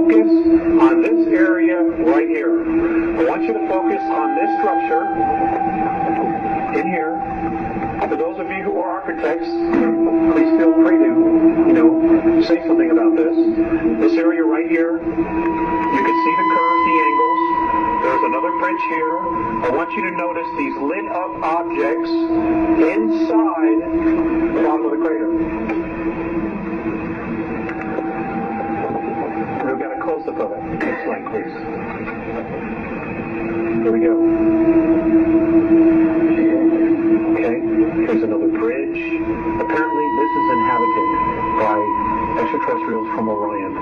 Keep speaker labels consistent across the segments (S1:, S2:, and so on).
S1: focus on this area right here. I want you to focus on this structure in here. For those of you who are architects, please feel free to, say something about this. This area right here, you can see the curves, the angles. There's another bridge here. I want you to notice these lit up objects inside the bottom of the crater. We've got a close-up of it. Next slide, please. Here we go. Okay, here's another bridge. Apparently this is inhabited by extraterrestrials from Orion.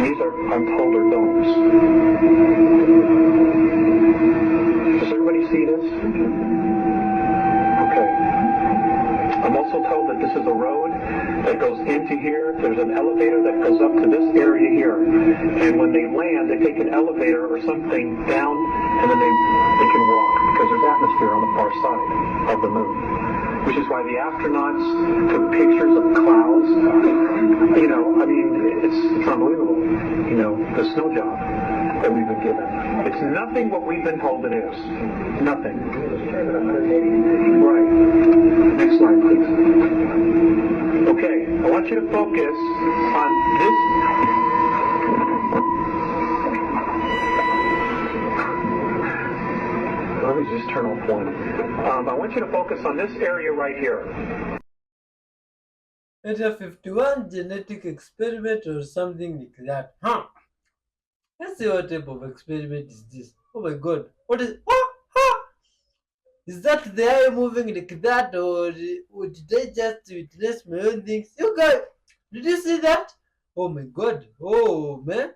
S1: These are, I'm told, are domes. Does everybody see this? Okay. I'm also told that this is a road that goes into here. There's an elevator that goes up to this area here. And when they land, they take an elevator or something down, and then they can walk, because there's atmosphere on the far side of the moon. Which is why the astronauts took pictures of clouds. It's unbelievable. The snow job that we've been given. It's nothing what we've been told it is. Nothing. Right. Next slide, please. Okay, I want you to focus on this. Let me just turn off one. I want you to focus on this area right here.
S2: It's a 51 genetic experiment or something like that. Let's see what type of experiment is this. Oh my god. What is... Is that the eye moving like that, or did I just witness my own things? You guys, did you see that? Oh my god. Oh man.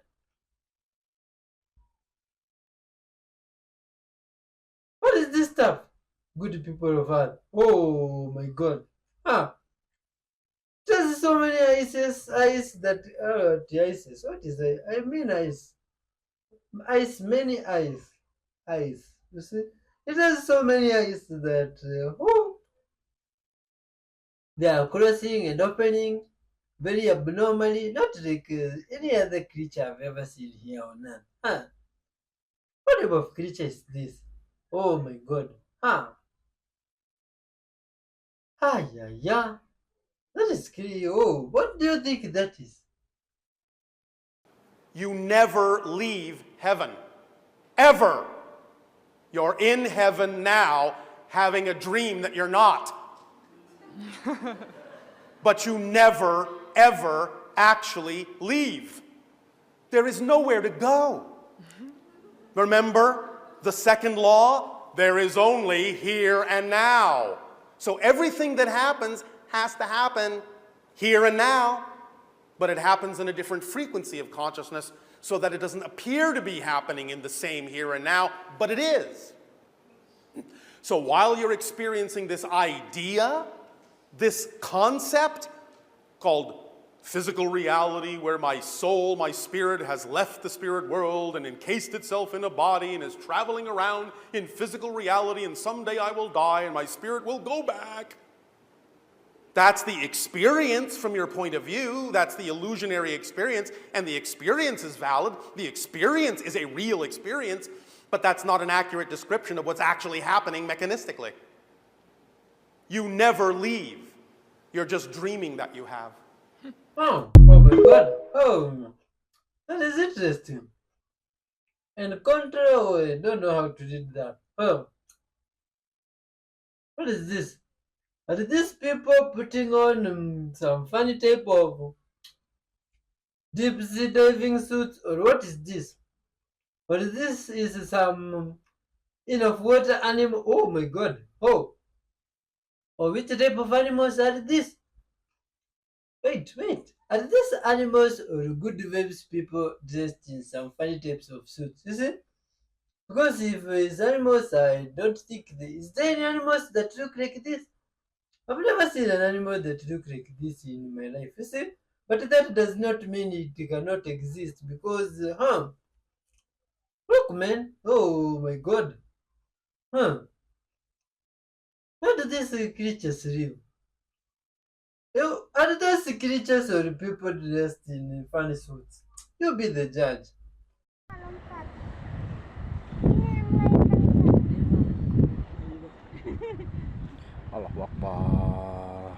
S2: What is this stuff? Good people of Earth. Oh my god. There's so many ice that the ices. What is it? I mean ice. Ice, many ice. Ice. You see? It has so many ice that they are closing and opening very abnormally, not like any other creature I've ever seen here on Earth. What type of creature is this? Oh my god. Yeah. That is scary. Oh, what do you think that is?
S3: You never leave heaven. Ever. You're in heaven now, having a dream that you're not. But you never, ever actually leave. There is nowhere to go. Remember the second law? There is only here and now. So everything that happens has to happen here and now, but it happens in a different frequency of consciousness so that it doesn't appear to be happening in the same here and now, but it is. So while you're experiencing this idea, this concept called physical reality, where my soul, my spirit has left the spirit world and encased itself in a body and is traveling around in physical reality, and someday I will die and my spirit will go back. That's the experience from your point of view. That's the illusionary experience, and the experience is valid. The experience is a real experience, but that's not an accurate description of what's actually happening mechanistically. You never leave. You're just dreaming that you have.
S2: Oh my god. Oh, that is interesting. And contra, I don't know how to read that. What is this? Are these people putting on some funny type of deep sea diving suits, or what is this? Or this is some enough water animal? Oh my god. Oh, which type of animals are these? Wait. Are these animals or good waves people dressed in some funny types of suits? You see? Because if it's animals, I don't think is there any animals that look like this? I've never seen an animal that looks like this in my life, you see? But that does not mean it cannot exist, because, look, man. Oh my god. How do these creatures live? Are those creatures or people dressed in funny suits? You be the judge.
S4: Allah Akbar.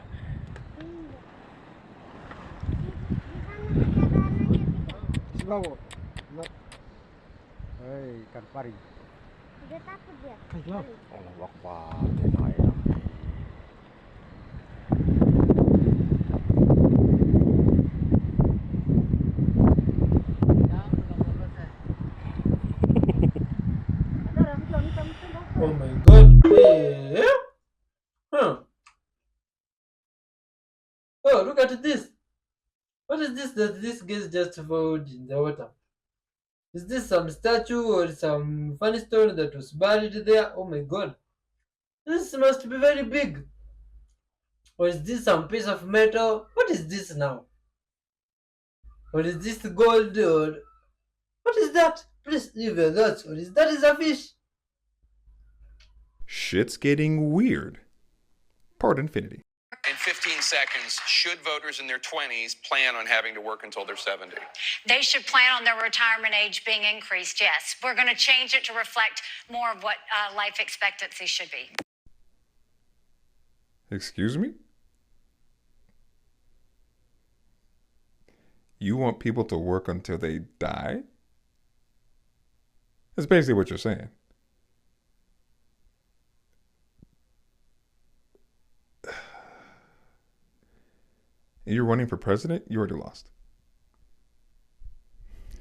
S4: Sibawa. Hei, ikan pari.
S5: Udah takut dia.
S4: Allah Akbar. Tenang ya.
S2: Oh my god. Hey. Huh. Oh, look at this. What is this that this guy just found in the water? Is this some statue or some funny stone that was buried there? Oh my god. This must be very big. Or is this some piece of metal? What is this now? Or is this gold or what is that? Please leave your thoughts. Or is that is a fish?
S6: Shit's getting weird. Part infinity.
S7: In 15 seconds, should voters in their 20s plan on having to work until they're 70?
S8: They should plan on their retirement age being increased, yes. We're going to change it to reflect more of what life expectancy should be.
S6: Excuse me? You want people to work until they die? That's basically what you're saying. You're running for president? You already lost.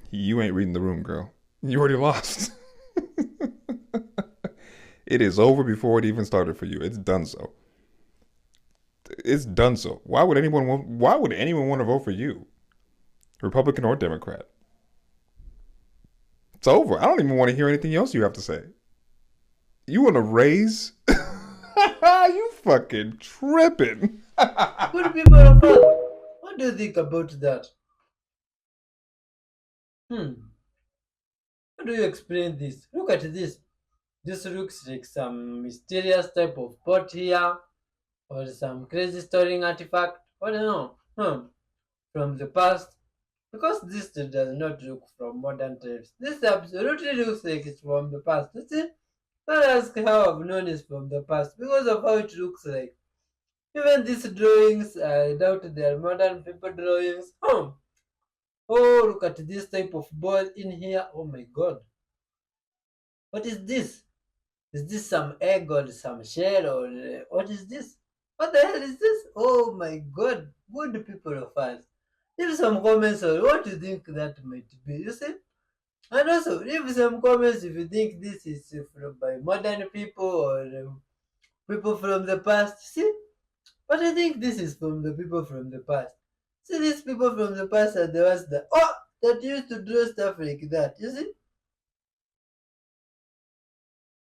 S6: You ain't reading the room, girl. You already lost. It is over before it even started for you. It's done so. It's done so. Why would anyone want to vote for you? Republican or Democrat? It's over. I don't even want to hear anything else you have to say. You want to raise? You fucking tripping.
S2: Good people of Earth, what do you think about that? How do you explain this? Look at this. This looks like some mysterious type of pot here, or some crazy storing artifact. I don't know. From the past. Because this does not look from modern times. This absolutely looks like it's from the past. You see? Don't ask how I've known it's from the past because of how it looks like. Even these drawings, I doubt they are modern people drawings. Oh, look at this type of ball in here. Oh my god. What is this? Is this some egg or some shell or what is this? What the hell is this? Oh my god. Good people of us. Leave some comments on what you think that might be. You see? And also, leave some comments if you think this is by modern people or people from the past. See? But I think this is from the people from the past. See, these people from the past are the ones that used to do stuff like that. You see?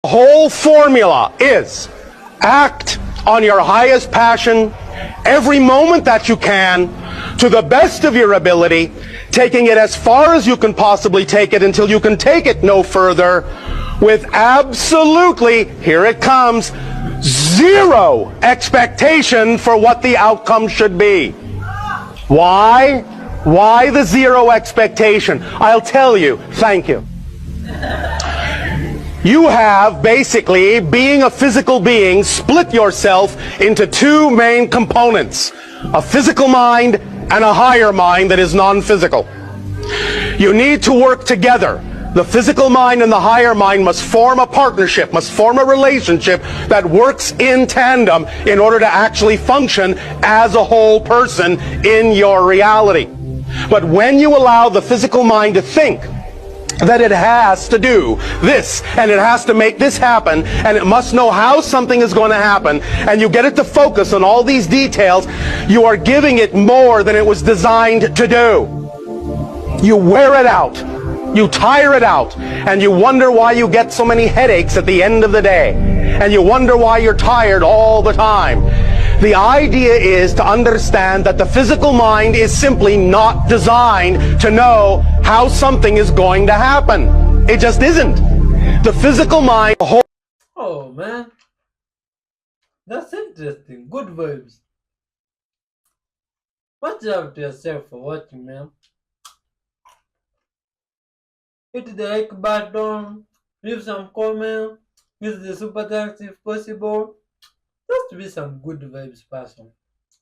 S9: The whole formula is act on your highest passion every moment that you can to the best of your ability, taking it as far as you can possibly take it until you can take it no further with absolutely, here it comes, zero expectation for what the outcome should be. Why? Why the zero expectation? I'll tell you. Thank you. You have basically, being a physical being, split yourself into two main components. A physical mind and a higher mind that is non-physical. You need to work together. The physical mind and the higher mind must form a partnership, must form a relationship that works in tandem in order to actually function as a whole person in your reality. But when you allow the physical mind to think that it has to do this, and it has to make this happen, and it must know how something is going to happen, and you get it to focus on all these details, you are giving it more than it was designed to do. You wear it out, you tire it out, and you wonder why you get so many headaches at the end of the day, and you wonder why you're tired all the time. The idea is to understand that the physical mind is simply not designed to know how something is going to happen. It just isn't. The physical mind...
S2: Oh man, that's interesting. Good vibes. Watch out to yourself for watching, man. hit the like button, leave some comment, use the super thanks if possible. Just to be some good vibes person.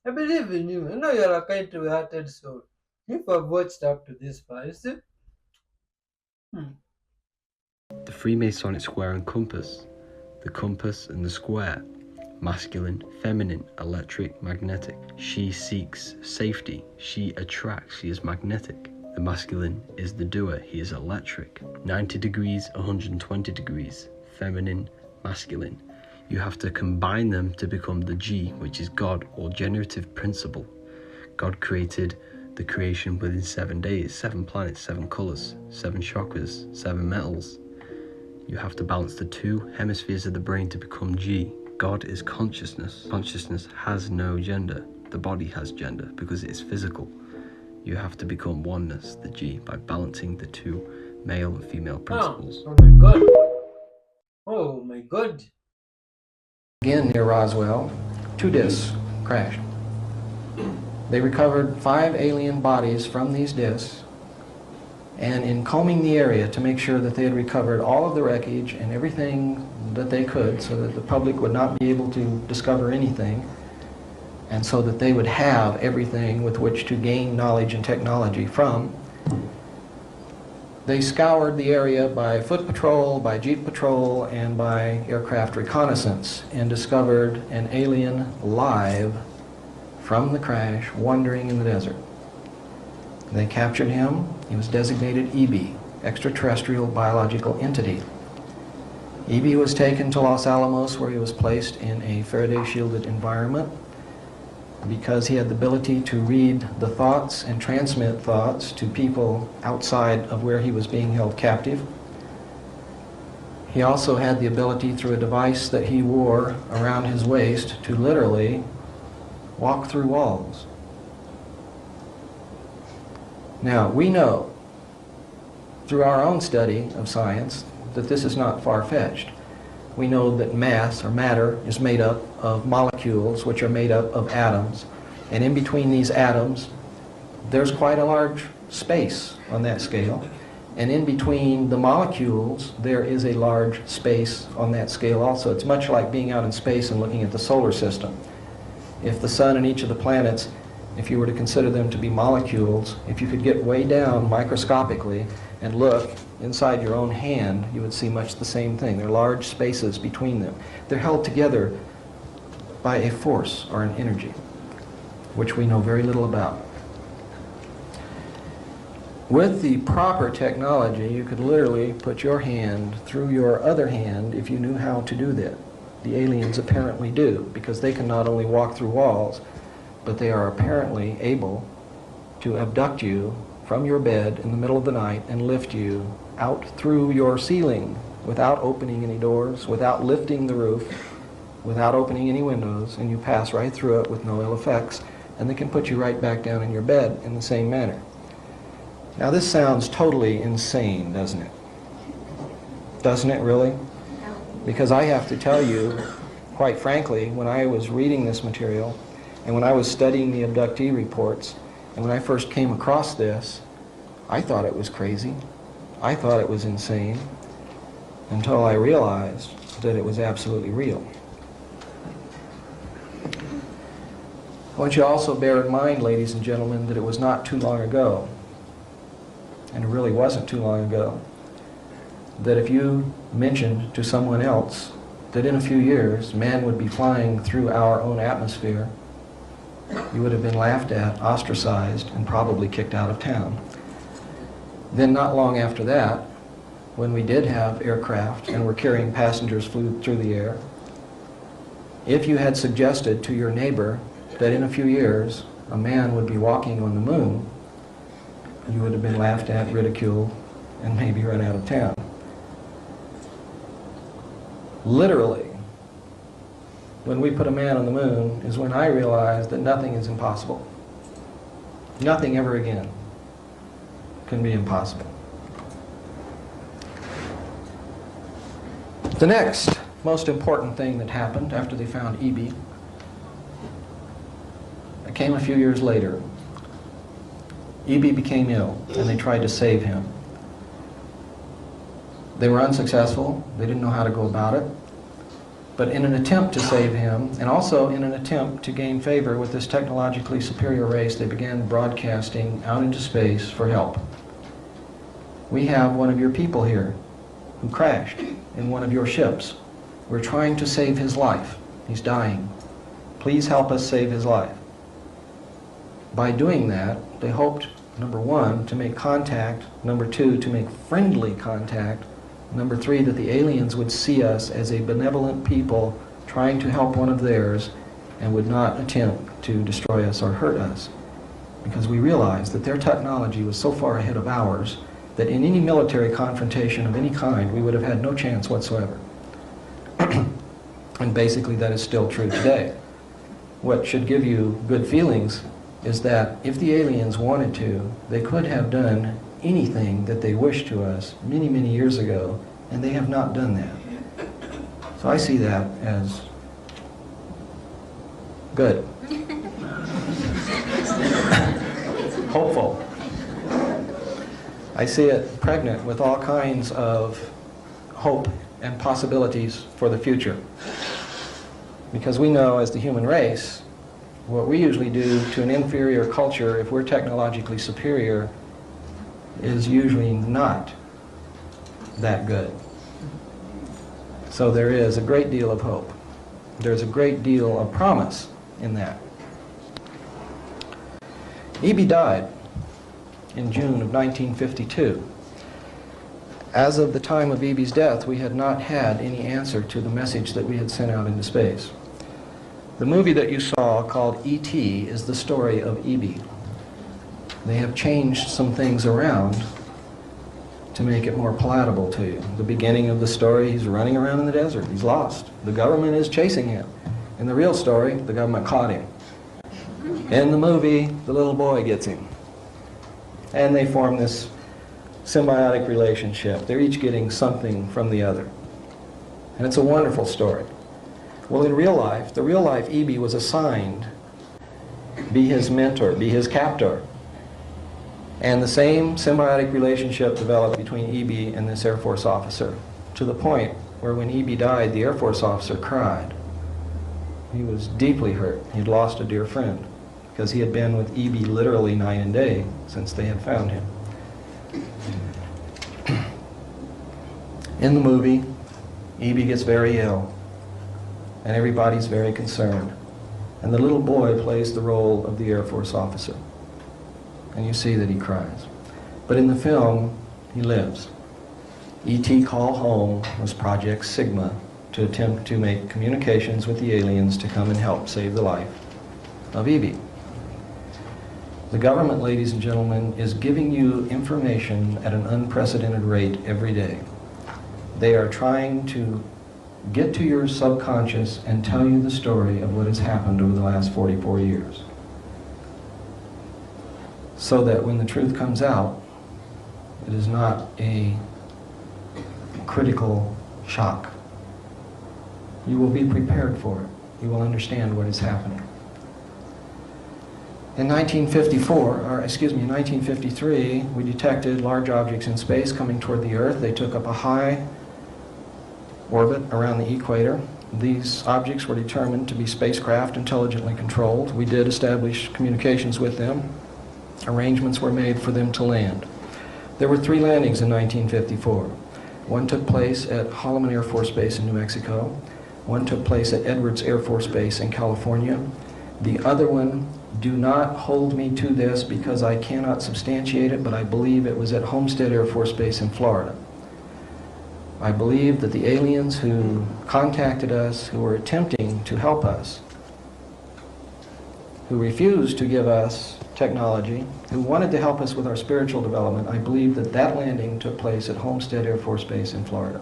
S2: I believe in you. I know you're a kind-hearted soul. If I've watched up to this far, you see?
S10: The Freemasonic square and compass. The compass and the square. Masculine, feminine, electric, magnetic. She seeks safety. She attracts. She is magnetic. The masculine is the doer. He is electric. 90 degrees, 120 degrees. Feminine, masculine. You have to combine them to become the G, which is God or generative principle. God created the creation within 7 days, 7 planets, 7 colors, 7 chakras, 7 metals. You have to balance the 2 hemispheres of the brain to become G. God is consciousness. Consciousness has no gender. The body has gender because it is physical. You have to become oneness, the G, by balancing the 2 male and female principles.
S2: Oh my god. Oh my god.
S11: Again, near Roswell, 2 discs crashed. They recovered 5 alien bodies from these discs, and in combing the area to make sure that they had recovered all of the wreckage and everything that they could so that the public would not be able to discover anything, and so that they would have everything with which to gain knowledge and technology from, they scoured the area by foot patrol, by jeep patrol, and by aircraft reconnaissance, and discovered an alien live from the crash wandering in the desert. They captured him. He was designated EB, extraterrestrial biological entity. EB was taken to Los Alamos, where he was placed in a Faraday-shielded environment because he had the ability to read the thoughts and transmit thoughts to people outside of where he was being held captive. He also had the ability, through a device that he wore around his waist, to literally walk through walls. Now, we know through our own study of science that this is not far-fetched. We know that mass, or matter, is made up of molecules, which are made up of atoms. And in between these atoms, there's quite a large space on that scale. And in between the molecules, there is a large space on that scale also. It's much like being out in space and looking at the solar system. If the sun and each of the planets, if you were to consider them to be molecules, if you could get way down microscopically and look inside your own hand, you would see much the same thing. There are large spaces between them. They're held together by a force or an energy, which we know very little about. With the proper technology, you could literally put your hand through your other hand if you knew how to do that. The aliens apparently do, because they can not only walk through walls, but they are apparently able to abduct you from your bed in the middle of the night and lift you out through your ceiling without opening any doors, without lifting the roof, without opening any windows, and you pass right through it with no ill effects, and they can put you right back down in your bed in the same manner. Now this sounds totally insane, doesn't it? Doesn't it really? Because I have to tell you, quite frankly, when I was reading this material, and when I was studying the abductee reports, and when I first came across this, I thought it was crazy. I thought it was insane, until I realized that it was absolutely real. I want you to also bear in mind, ladies and gentlemen, that it was not too long ago, and it really wasn't too long ago, that if you mentioned to someone else that in a few years man would be flying through our own atmosphere, you would have been laughed at, ostracized, and probably kicked out of town. Then not long after that, when we did have aircraft and were carrying passengers flew through the air, if you had suggested to your neighbor that in a few years a man would be walking on the moon, you would have been laughed at, ridiculed, and maybe run out of town. Literally, when we put a man on the moon is when I realized that nothing is impossible. Nothing ever again can be impossible. The next most important thing that happened after they found EB, it came a few years later. EB became ill and they tried to save him. They were unsuccessful. They didn't know how to go about it. But in an attempt to save him, and also in an attempt to gain favor with this technologically superior race, they began broadcasting out into space for help. We have one of your people here who crashed in one of your ships. We're trying to save his life. He's dying. Please help us save his life. By doing that, they hoped, number one, to make contact, number two, to make friendly contact, number three, that the aliens would see us as a benevolent people trying to help one of theirs and would not attempt to destroy us or hurt us. Because we realized that their technology was so far ahead of ours that in any military confrontation of any kind, we would have had no chance whatsoever. And basically that is still true today. What should give you good feelings is that if the aliens wanted to, they could have done anything that they wished to us many, many years ago, and they have not done that. So I see that as good. Hopeful. I see it pregnant with all kinds of hope and possibilities for the future. Because we know as the human race, what we usually do to an inferior culture, if we're technologically superior, is usually not that good. So there is a great deal of hope. There's a great deal of promise in that. E.B. died in June of 1952. As of the time of E.B.'s death, we had not had any answer to the message that we had sent out into space. The movie that you saw, called E.T., is the story of E.B. They have changed some things around to make it more palatable to you. The beginning of the story, he's running around in the desert. He's lost. The government is chasing him. In the real story, the government caught him. In the movie, the little boy gets him. And they form this symbiotic relationship. They're each getting something from the other. And it's a wonderful story. Well, in real life, the real life E.B. was assigned be his mentor, be his captor. And the same symbiotic relationship developed between E.B. and this Air Force officer, to the point where when E.B. died, the Air Force officer cried. He was deeply hurt. He'd lost a dear friend because he had been with E.B. literally night and day since they had found him. In the movie, E.B. gets very ill, and everybody's very concerned. And the little boy plays the role of the Air Force officer. And you see that he cries. But in the film, he lives. E.T. Call Home was Project Sigma to attempt to make communications with the aliens to come and help save the life of E.B. The government, ladies and gentlemen, is giving you information at an unprecedented rate every day. They are trying to get to your subconscious and tell you the story of what has happened over the last 44 years. So that when the truth comes out, it is not a critical shock. You will be prepared for it. You will understand what is happening. In 1953, we detected large objects in space coming toward the Earth. They took up a high orbit around the equator. These objects were determined to be spacecraft intelligently controlled. We did establish communications with them. Arrangements were made for them to land. There were 3 landings in 1954. One took place at Holloman Air Force Base in New Mexico. One took place at Edwards Air Force Base in California. The other one, do not hold me to this because I cannot substantiate it, but I believe it was at Homestead Air Force Base in Florida. I believe that the aliens who contacted us, who were attempting to help us, who refused to give us technology, who wanted to help us with our spiritual development, I believe that that landing took place at Homestead Air Force Base in Florida.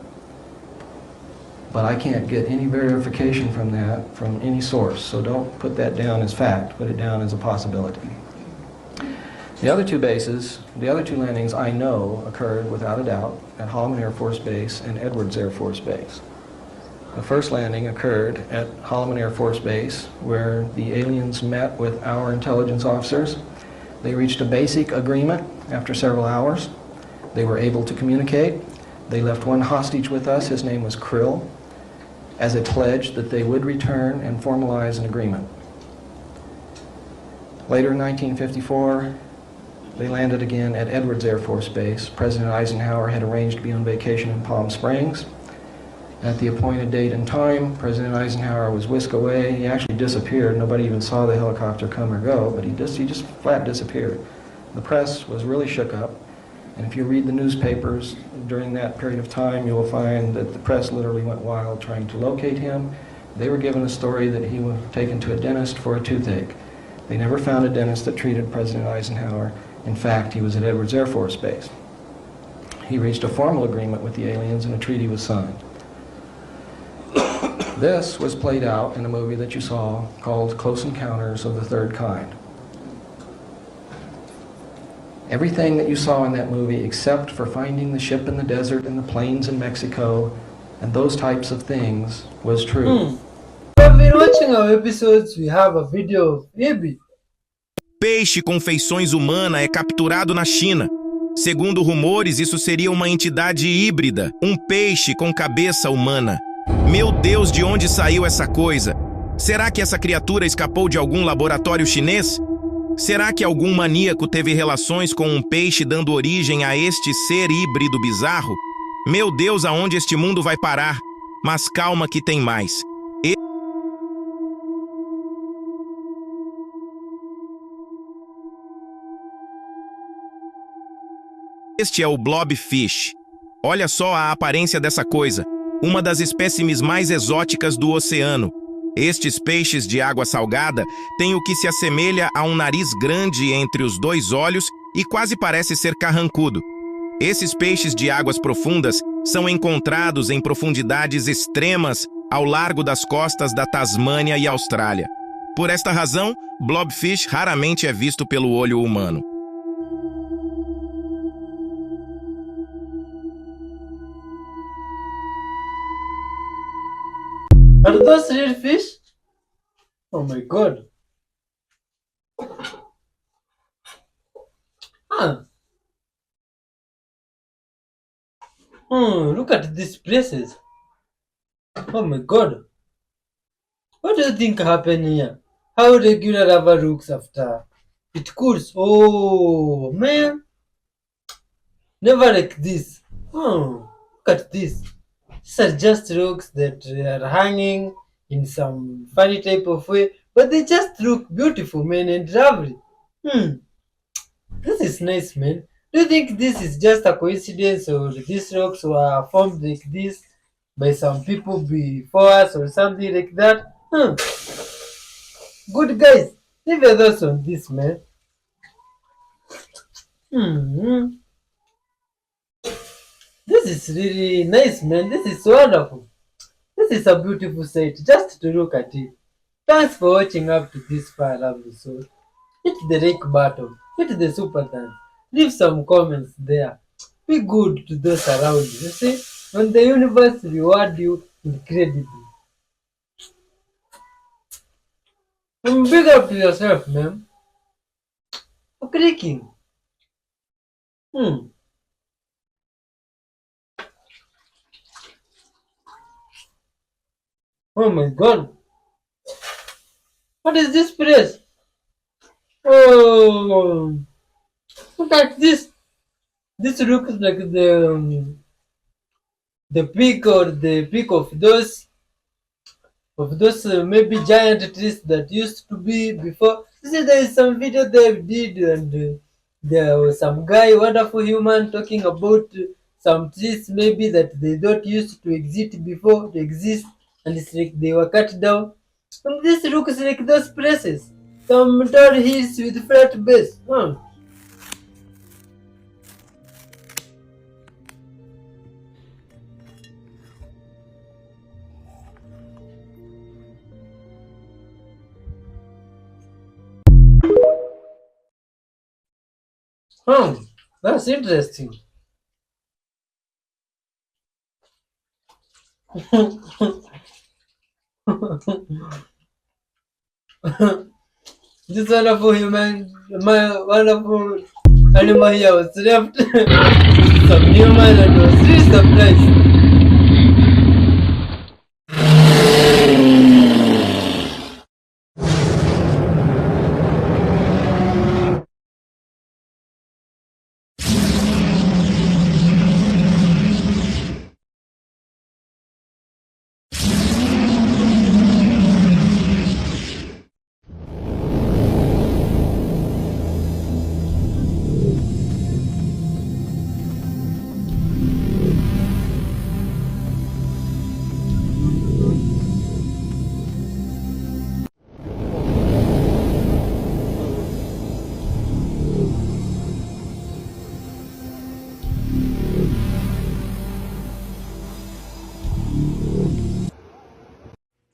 S11: But I can't get any verification from that from any source, so don't put that down as fact, put it down as a possibility. The other 2 bases, the other 2 landings I know occurred without a doubt at Holloman Air Force Base and Edwards Air Force Base. The first landing occurred at Holloman Air Force Base, where the aliens met with our intelligence officers. They reached a basic agreement after several hours. They were able to communicate. They left one hostage with us, his name was Krill, as a pledge that they would return and formalize an agreement. Later in 1954, they landed again at Edwards Air Force Base. President Eisenhower had arranged to be on vacation in Palm Springs. At the appointed date and time, President Eisenhower was whisked away. He actually disappeared. Nobody even saw the helicopter come or go, but he just flat disappeared. The press was really shook up, and if you read the newspapers during that period of time, you will find that the press literally went wild trying to locate him. They were given a story that he was taken to a dentist for a toothache. They never found a dentist that treated President Eisenhower. In fact, he was at Edwards Air Force Base. He reached a formal agreement with the aliens and a treaty was signed. This was played out in a movie that you saw called Close Encounters of the Third Kind. Everything that you saw in that movie, except for finding the ship in the desert and the plains in Mexico and those types of things, was true.
S2: We've been watching our episodes. We have a video of Ibi.
S12: Peixe com feições humanas é capturado na China. Segundo rumores, isso seria uma entidade híbrida, um peixe com cabeça humana. Meu Deus, de onde saiu essa coisa? Será que essa criatura escapou de algum laboratório chinês? Será que algum maníaco teve relações com um peixe dando origem a este ser híbrido bizarro? Meu Deus, aonde este mundo vai parar? Mas calma que tem mais. Este é o Blob Fish. Olha só a aparência dessa coisa. Uma das espécimes mais exóticas do oceano. Estes peixes de água salgada têm o que se assemelha a um nariz grande entre os dois olhos e quase parece ser carrancudo. Esses peixes de águas profundas são encontrados em profundidades extremas ao largo das costas da Tasmânia e Austrália. Por esta razão, blobfish raramente é visto pelo olho humano.
S2: Are those real fish? Oh my god. Look at these places. Oh my god. What do you think happened here? How regular lava looks after it cools. Oh man. Never like this. Look at this. These are just rocks that are hanging in some funny type of way, but they just look beautiful, man, and lovely. This is nice, man. Do you think this is just a coincidence, or these rocks were formed like this by some people before us, or something like that? Good guys, leave your thoughts on this, man. This is really nice, man. This is wonderful. This is a beautiful sight just to look at it. Thanks for watching up to this far, lovely soul. Hit the like button, hit the super dance, leave some comments there. Be good to those around you, you see? When the universe reward you incredibly. Big up to yourself, man. For clicking. Oh my god. What is this place? Oh, look at this. This looks like the peak or the peak of those maybe giant trees that used to be before. You see, there is some video they did, and there was some guy, wonderful human, talking about some trees maybe that they don't used to exist before they exist, and it's like they were cut down. And this looks like those places. Some tall hills with flat base. That's interesting. This wonderful human, my wonderful animal here was left. some new man and was really surprised.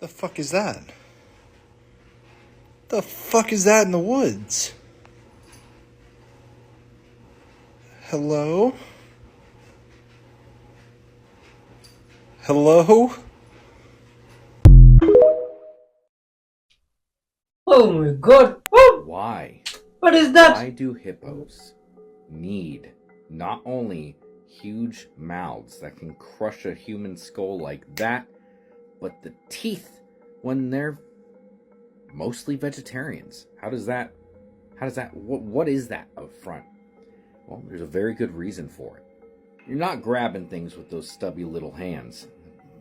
S13: The fuck is that? The fuck is that in the woods? Hello? Hello?
S2: Oh my god! Oh!
S14: Why?
S2: What is that?
S14: Why do hippos need not only huge mouths that can crush a human skull like that, but the teeth when they're mostly vegetarians? What is that up front? Well, there's a very good reason for it. You're not grabbing things with those stubby little hands.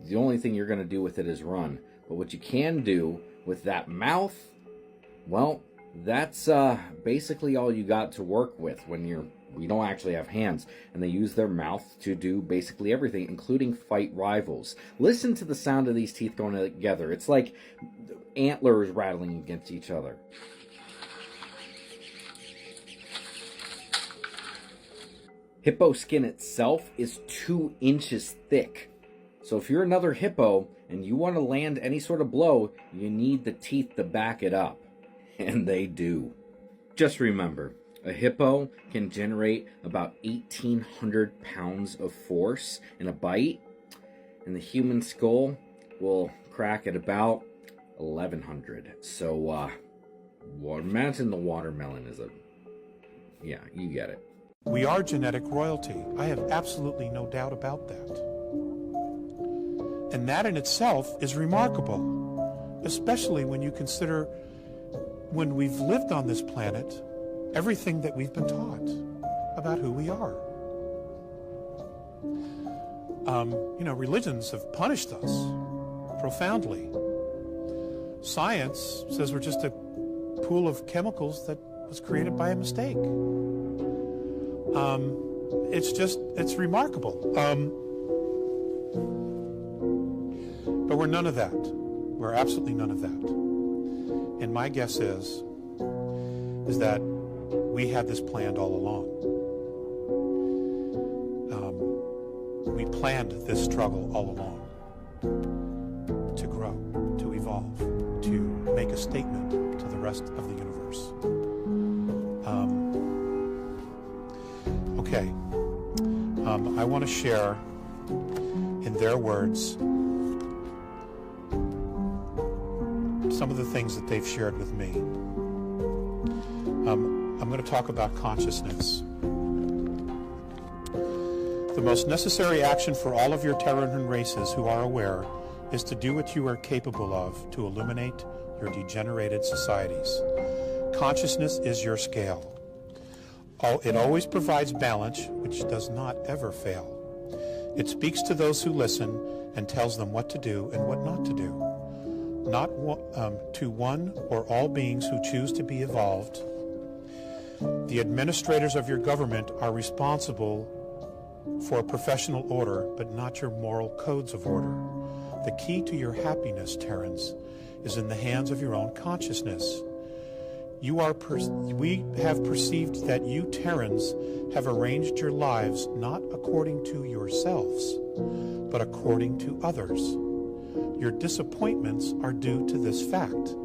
S14: The only thing you're going to do with it is run. But what you can do with that mouth, well, that's basically all you got to work with when you don't actually have hands. And they use their mouth to do basically everything, including fight rivals. Listen to the sound of these teeth going together. It's like antlers rattling against each other. Hippo skin itself is 2 inches thick. So if you're another hippo and you want to land any sort of blow, you need the teeth to back it up. And they do. Just remember, a hippo can generate about 1,800 pounds of force in a bite, and the human skull will crack at about 1,100. So, imagine the watermelon is yeah, you get it.
S15: We are genetic royalty. I have absolutely no doubt about that. And that in itself is remarkable, especially when you consider when we've lived on this planet, everything that we've been taught about who we are. Religions have punished us profoundly. Science says we're just a pool of chemicals that was created by a mistake. It's remarkable. But we're none of that. We're absolutely none of that. And my guess is that we had this planned all along. We planned this struggle all along to grow, to evolve, to make a statement to the rest of the universe. Okay. I want to share, in their words, some of the things that they've shared with me. I'm going to talk about consciousness. The most necessary action for all of your Terran races who are aware is to do what you are capable of to illuminate your degenerated societies. Consciousness is your scale. It always provides balance, which does not ever fail. It speaks to those who listen and tells them what to do and what not to do. Not to one or all beings who choose to be evolved. The administrators of your government are responsible for professional order, but not your moral codes of order. The key to your happiness, Terrans, is in the hands of your own consciousness. We have perceived that you, Terrans, have arranged your lives not according to yourselves, but according to others. Your disappointments are due to this fact.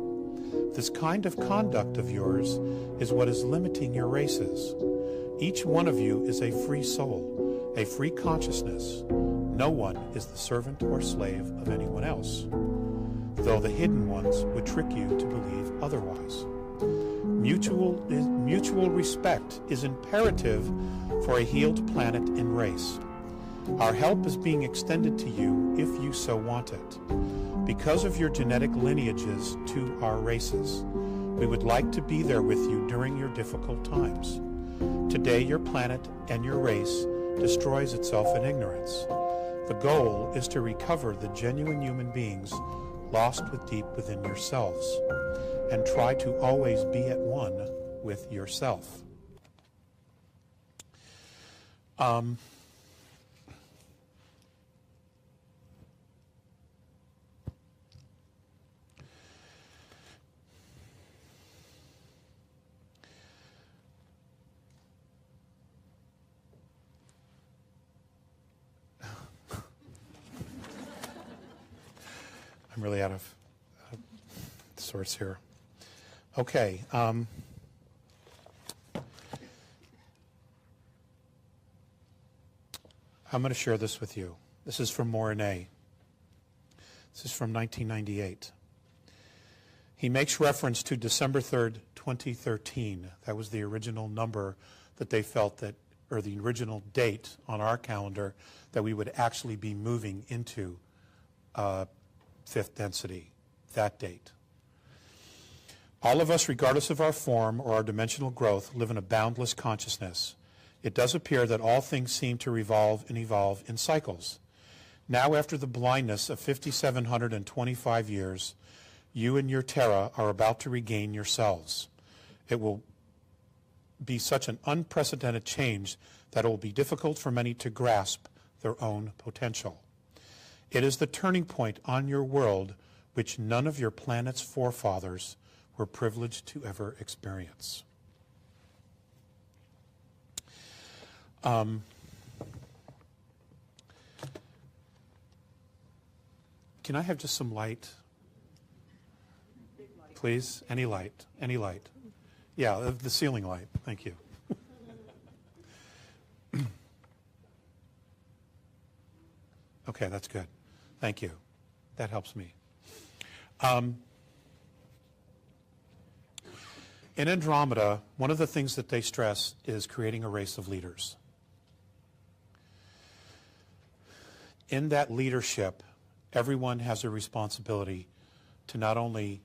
S15: This kind of conduct of yours is what is limiting your races. Each one of you is a free soul, a free consciousness. No one is the servant or slave of anyone else, though the hidden ones would trick you to believe otherwise. Mutual respect is imperative for a healed planet and race. Our help is being extended to you if you so want it. Because of your genetic lineages to our races, we would like to be there with you during your difficult times. Today, your planet and your race destroys itself in ignorance. The goal is to recover the genuine human beings lost deep within yourselves, and try to always be at one with yourself. I'm really out of sorts here. Okay. I'm going to share this with you. This is from Mornay. This is from 1998. He makes reference to December 3rd, 2013. That was the original number that they felt that, or the original date on our calendar that we would actually be moving into fifth density, that date. All of us, regardless of our form or our dimensional growth, live in a boundless consciousness. It does appear that all things seem to revolve and evolve in cycles. Now, after the blindness of 5,725 years, you and your Terra are about to regain yourselves. It will be such an unprecedented change that it will be difficult for many to grasp their own potential. It is the turning point on your world which none of your planet's forefathers were privileged to ever experience. Can I have just some light? Please? Any light? Any light? Yeah, the ceiling light. Thank you. Okay, that's good. Thank you. That helps me. In Andromeda, one of the things that they stress is creating a race of leaders. In that leadership, everyone has a responsibility to not only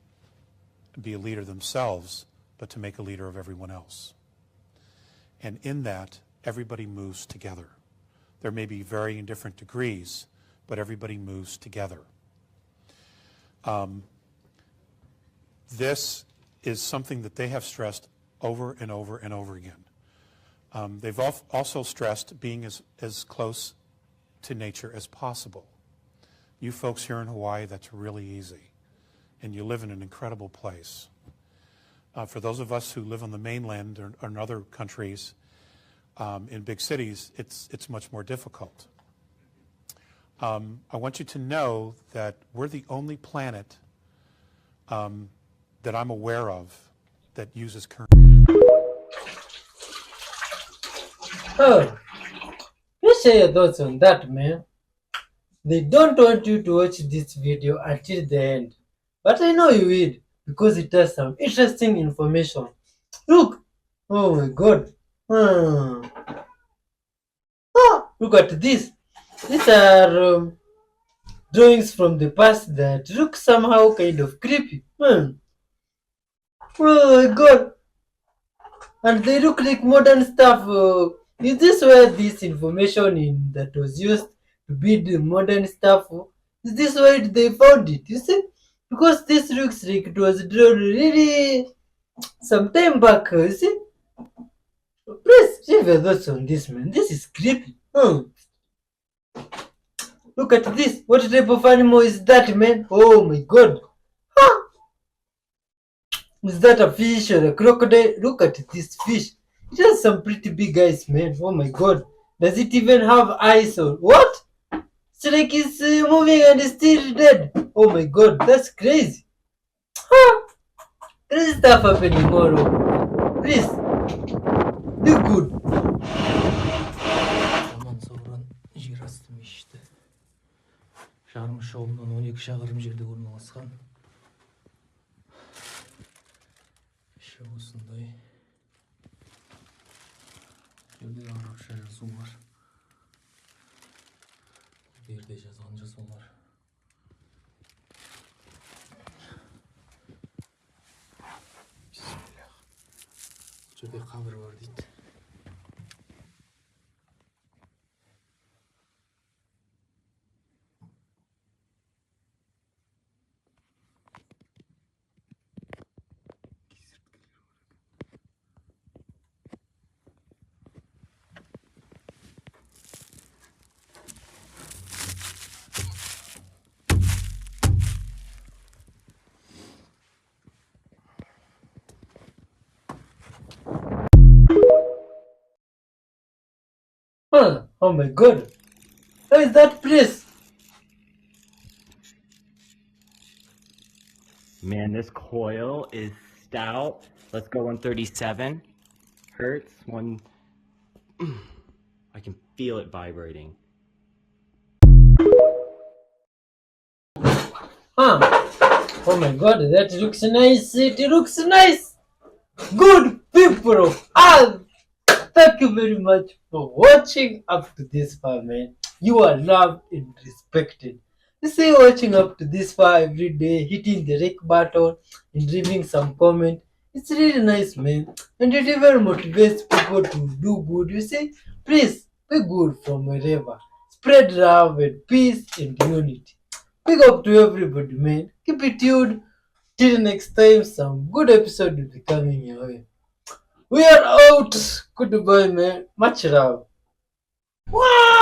S15: be a leader themselves, but to make a leader of everyone else. And in that, everybody moves together. There may be varying different degrees, but everybody moves together. This is something that they have stressed over and over and over again. They've also stressed being as close to nature as possible. You folks here in Hawaii, that's really easy. And you live in an incredible place. For those of us who live on the mainland or in other countries, in big cities, it's much more difficult. I want you to know that we're the only planet that I'm aware of that uses current.
S2: Oh, please share your thoughts on that, man. They don't want you to watch this video until the end, but I know you will because it has some interesting information. Look! Oh my god! Look at this! These are drawings from the past that look somehow kind of creepy. Oh my god! And they look like modern stuff. Is this where this information that was used to build the modern stuff? Is this where they found it? You see? Because this looks like it was drawn really some time back. You see? Please share your thoughts on this, man. This is creepy. Look at this. What type of animal is that, man? Oh my god. Is that a fish or a crocodile? Look at this fish. It has some pretty big eyes, man. Oh my god. Does it even have eyes or what? It's like it's moving and it's still dead. Oh my god, that's crazy. Crazy stuff happening all over. Please, do good.
S16: Ondan sonra jir astım işte. Жарымыш ауылынан 12 шақырым жерде орналасқан. осындай жерде арабша жазу бар. Бұл жерде жазған жазулар. Бисмиллах. Бұл жерде қабір бар дейді.
S2: Huh, oh my god. Where is that place?
S17: Man, this coil is stout. Let's go 137 hertz. I can feel it vibrating.
S2: Huh. Oh my god, that looks nice. It looks nice. Good people of Earth. Thank you very much for watching up to this far, man. You are loved and respected. You see, watching up to this far every day, hitting the like button and leaving some comment. It's really nice, man. And it even motivates people to do good. You see, please be good from wherever. Spread love and peace and unity. Big up to everybody, man. Keep it tuned. Till next time, some good episode will be coming your way. We are out. Goodbye, man. Much love. Wow.